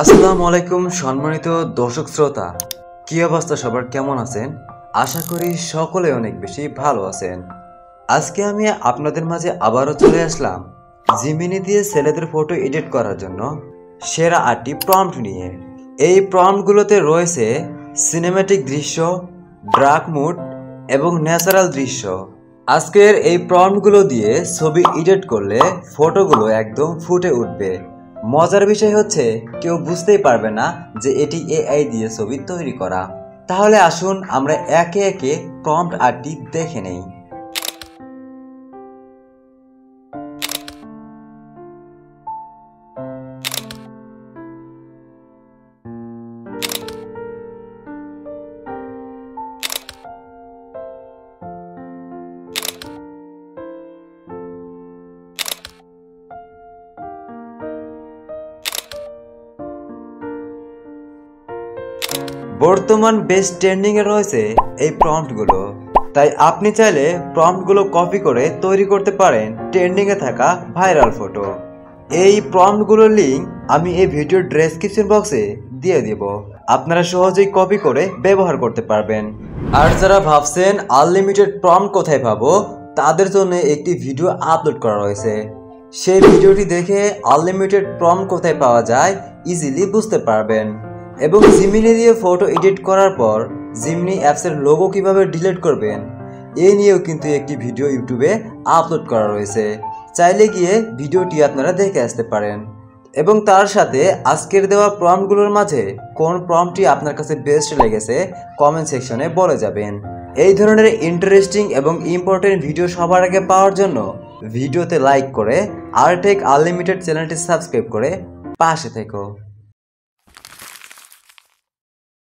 আসসালামু আলাইকুম সম্মানিত দর্শক শ্রোতা, কি অবস্থা সবার, কেমন আছেন? আশা করি সকলে অনেক বেশি ভালো আছেন। আজকে আমি আপনাদের মাঝে আবারও চলে আসলাম জিমিনি দিয়ে ছেলেদের ফটো এডিট করার জন্য সেরা 8টি প্রম্পট নিয়ে। এই প্রম্পটগুলোতে রয়েছে সিনেম্যাটিক দৃশ্য, ডার্ক মুড এবং ন্যাচারাল দৃশ্য। আজকের এই প্রম্পটগুলো দিয়ে ছবি এডিট করলে ফটোগুলো একদম ফুটে উঠবে। মজার বিষয় হচ্ছে কেউ বুঝতেই পারবে না যে এটি এআই দিয়ে ছবি তৈরি করা। তাহলে আসুন আমরা একে একে প্রম্পট 8টি দেখে নেই। বর্তমান বেশ ট্রেন্ডিং এ রয়েছে এই প্রম্পটগুলো, তাই আপনি চাইলে প্রম্পটগুলো কপি করে তৈরি করতে পারেন ট্রেন্ডিং এ থাকা ভাইরাল ফটো। এই প্রম্পটগুলোর লিংক আমি এই ভিডিওর ডেসক্রিপশন বক্সে দিয়ে দেব, আপনারা সহজেই কপি করে ব্যবহার করতে পারবেন। আর যারা ভাবছেন আনলিমিটেড প্রম্পট কোথায় পাবো, তাদের জন্য একটি ভিডিও আপলোড করা রয়েছে। সেই ভিডিওটি দেখে আনলিমিটেড প্রম্পট কোথায় পাওয়া যায় ইজিলি বুঝতে পারবেন। এবং জিমিনি দিয়ে ফটো এডিট করার পর জিমিনি অ্যাপসের লোগো কিভাবে ডিলিট করবেন এই নিয়েও কিন্তু একটি ভিডিও ইউটিউবে আপলোড করা রয়েছে, চাইলে গিয়ে ভিডিওটি আপনারা দেখে আসতে পারেন। এবং তার সাথে আজকের দেওয়া প্রম্পটগুলোর মাঝে কোন প্রম্পটটি আপনার কাছে বেস্ট লেগেছে কমেন্ট সেকশনে বলে যাবেন। এই ধরনের ইন্টারেস্টিং এবং ইম্পর্টেন্ট ভিডিও সবার আগে পাওয়ার জন্য ভিডিওতে লাইক করে আরটেক আনলিমিটেড চ্যানেলটি সাবস্ক্রাইব করে পাশে থেকো।